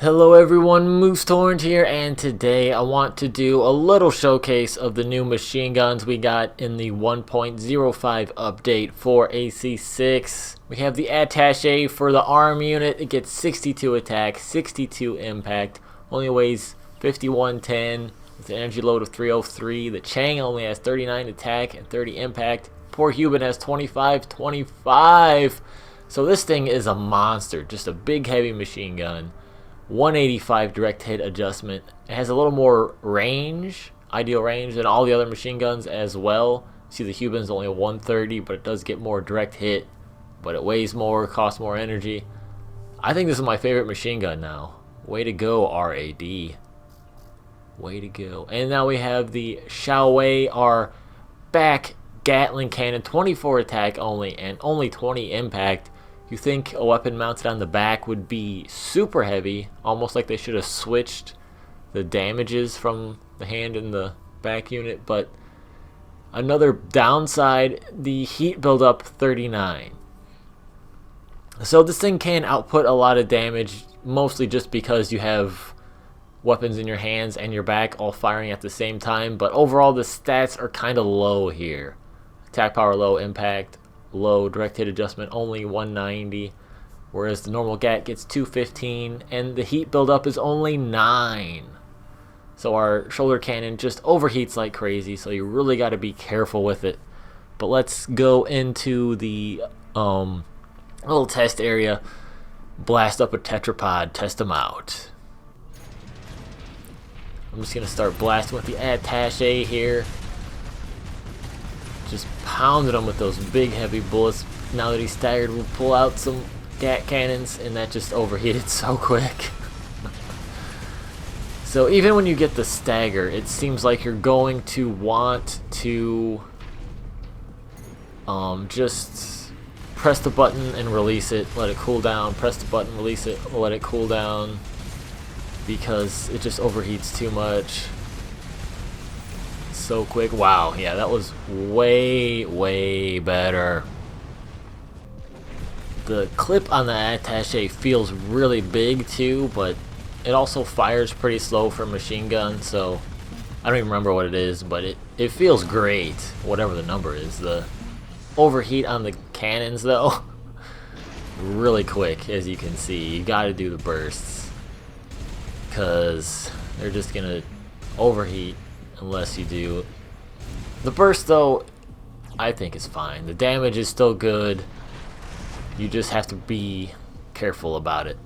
Hello everyone, Moose Torrent here, and today I want to do a little showcase of the new machine guns we got in the 1.05 update for AC6. We have the Attaché for the arm unit. It gets 62 attack, 62 impact, only weighs 5110 with an energy load of 303. The Chang only has 39 attack and 30 impact. Poor Huben has 25. So this thing is a monster, just a big heavy machine gun. 185 direct hit adjustment. It has a little more range, ideal range, than all the other machine guns as well. See, the Huben's only a 130, but it does get more direct hit, but it weighs more, costs more energy. I think this is my favorite machine gun now. Way to go, RAD. Way to go. And now we have the Xiaowei, our back Gatling cannon, 24 attack only, and only 20 impact. You think a weapon mounted on the back would be super heavy, almost like they should have switched the damages from the hand and the back unit, but another downside, the heat buildup 39. So this thing can output a lot of damage, mostly just because you have weapons in your hands and your back all firing at the same time, but overall the stats are kind of low here. Attack power low, impact low, direct hit adjustment only 190, whereas the normal GAT gets 215, and the heat buildup is only 9. So our shoulder cannon just overheats like crazy, so you really got to be careful with it. But let's go into the little test area, blast up a tetrapod, test them out. I'm just gonna start blasting with the Attaché here. Just pounded him with those big heavy bullets. Now that he's staggered, we'll pull out some GAT cannons, and that just overheated so quick. So even when you get the stagger, it seems like you're going to want to just press the button and release it, let it cool down, press the button, release it, let it cool down, because it just overheats too much. So quick. Wow, yeah, that was way better. The clip on the Attaché feels really big too, but it also fires pretty slow for a machine gun, so I don't even remember what it is, but it feels great, whatever the number is. The overheat on the cannons though, really quick, as you can see. You gotta do the bursts, because they're just gonna overheat unless you do. The burst though, I think is fine. The damage is still good. You just have to be careful about it.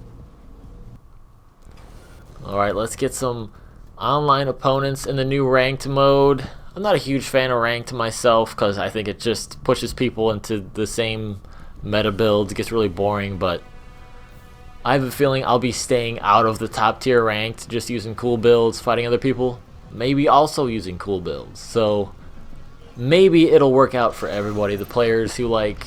Alright, let's get some online opponents in the new ranked mode. I'm not a huge fan of ranked myself because I think it just pushes people into the same meta builds. It gets really boring, but I have a feeling I'll be staying out of the top tier ranked, just using cool builds, fighting other people. Maybe also using cool builds. So maybe it'll work out for everybody. The players who like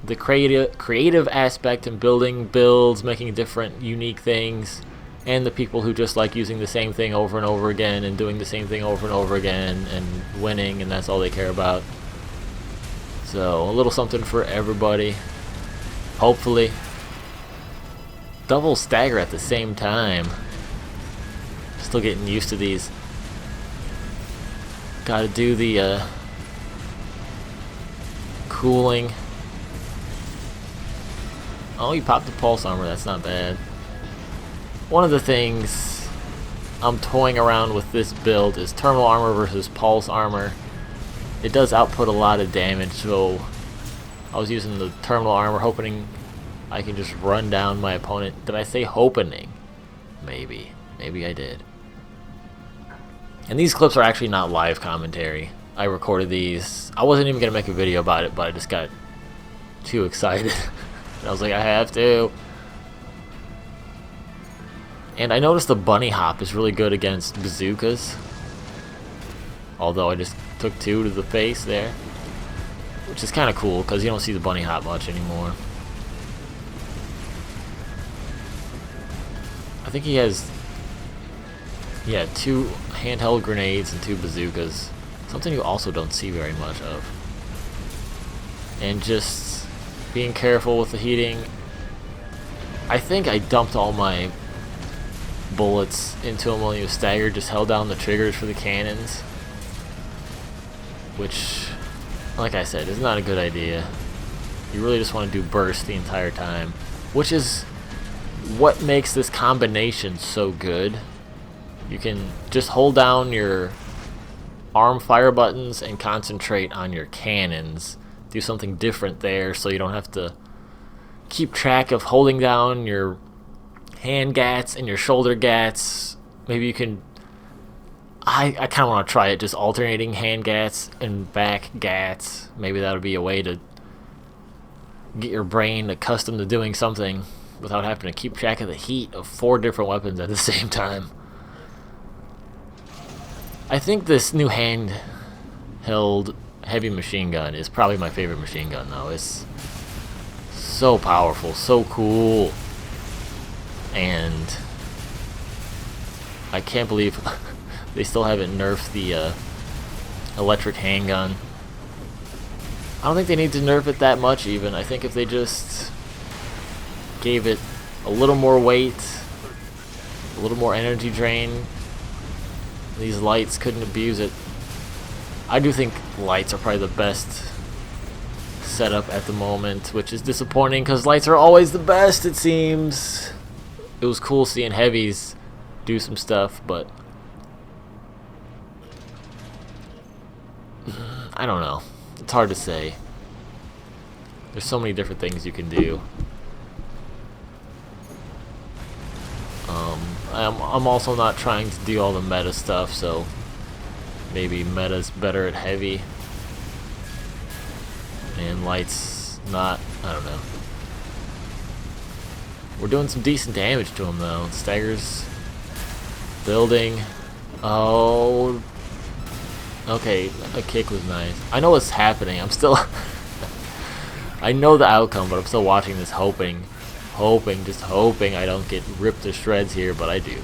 the creative aspect and building builds, making different unique things, and the people who just like using the same thing over and over again and doing the same thing over and over again and winning, and that's all they care about. So a little something for everybody, hopefully. Double stagger at the same time. Still getting used to these. Gotta do the cooling. Oh, you popped the pulse armor, that's not bad. One of the things I'm toying around with this build is terminal armor versus pulse armor. It does output a lot of damage, so I was using the terminal armor hoping I can just run down my opponent. Did I say hoping? Maybe I did. And these clips are actually not live commentary. I recorded these. I wasn't even going to make a video about it, but I just got too excited. I was like, I have to. And I noticed the bunny hop is really good against bazookas. Although I just took 2 to the face there. Which is kind of cool, because you don't see the bunny hop much anymore. I think he has... yeah, 2 handheld grenades and 2 bazookas. Something you also don't see very much of. And just being careful with the heating. I think I dumped all my bullets into him while he was staggered, just held down the triggers for the cannons, which, like I said, is not a good idea. You really just want to do burst the entire time, which is what makes this combination so good. You can just hold down your arm fire buttons and concentrate on your cannons. Do something different there so you don't have to keep track of holding down your hand gats and your shoulder gats. Maybe you can... I kind of want to try it, just alternating hand gats and back gats. Maybe that would be a way to get your brain accustomed to doing something without having to keep track of the heat of 4 different weapons at the same time. I think this new handheld heavy machine gun is probably my favorite machine gun, though. It's so powerful, so cool, and I can't believe they still haven't nerfed the electric handgun. I don't think they need to nerf it that much even. I think if they just gave it a little more weight, a little more energy drain, these lights couldn't abuse it. I do think lights are probably the best setup at the moment, which is disappointing because lights are always the best, it seems. It was cool seeing heavies do some stuff, but I don't know. It's hard to say. There's so many different things you can do. I'm also not trying to do all the meta stuff, so maybe meta's better at heavy and light's not. I don't know. We're doing some decent damage to him though. Staggers building. Oh, okay, a kick was nice. I know what's happening. I'm still I know the outcome, but I'm still watching this just hoping I don't get ripped to shreds here, but I do.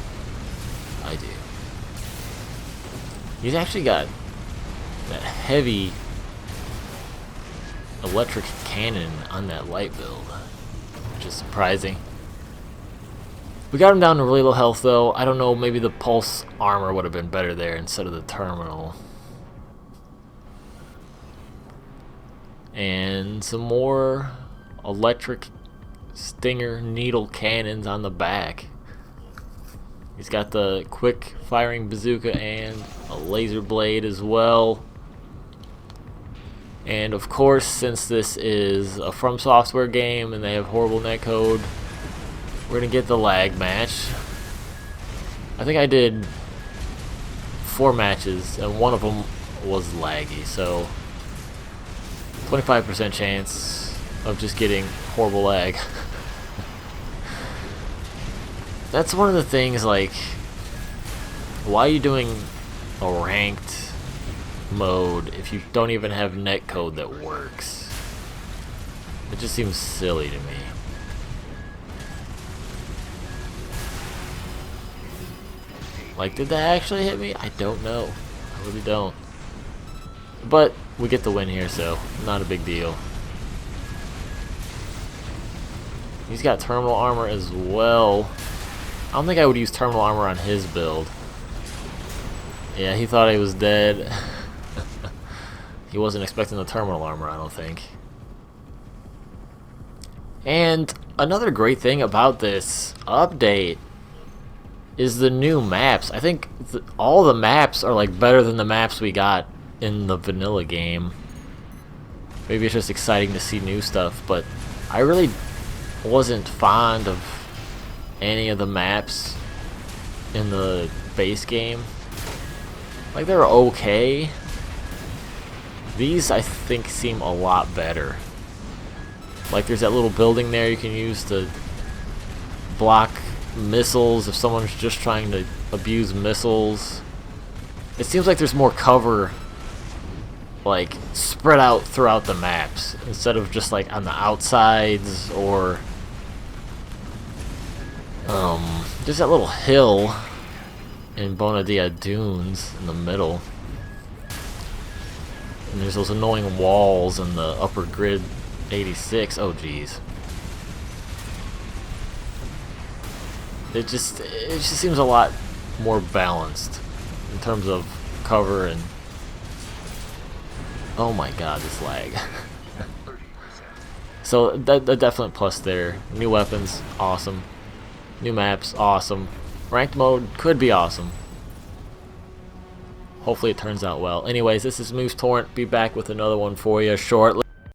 He's actually got that heavy electric cannon on that light build, which is surprising. We got him down to really low health though. I don't know, maybe the pulse armor would have been better there instead of the terminal. And some more electric Stinger needle cannons on the back. He's got the quick firing bazooka and a laser blade as well. And of course, since this is a From Software game and they have horrible netcode, we're gonna get the lag match. I think I did 4 matches and one of them was laggy, so 25% chance of just getting horrible lag. That's one of the things, like, why are you doing a ranked mode if you don't even have netcode that works? It just seems silly to me. Like, did that actually hit me? I don't know. I really don't. But we get the win here, so not a big deal. He's got terminal armor as well. I don't think I would use terminal armor on his build. Yeah, he thought he was dead. He wasn't expecting the terminal armor, I don't think. And another great thing about this update is the new maps. I think all the maps are like better than the maps we got in the vanilla game. Maybe it's just exciting to see new stuff, but I really wasn't fond of any of the maps in the base game. Like, they were okay. These, I think, seem a lot better. Like, there's that little building there you can use to block missiles if someone's just trying to abuse missiles. It seems like there's more cover, like, spread out throughout the maps instead of just like on the outsides or just that little hill in Bonadia Dunes in the middle. And there's those annoying walls in the upper grid 86. Oh geez. It just seems a lot more balanced in terms of cover and oh my god, this lag. So the definite plus there. New weapons, awesome. New maps, awesome. Ranked mode could be awesome. Hopefully it turns out well. Anyways, this is Moose Torrent. Be back with another one for you shortly.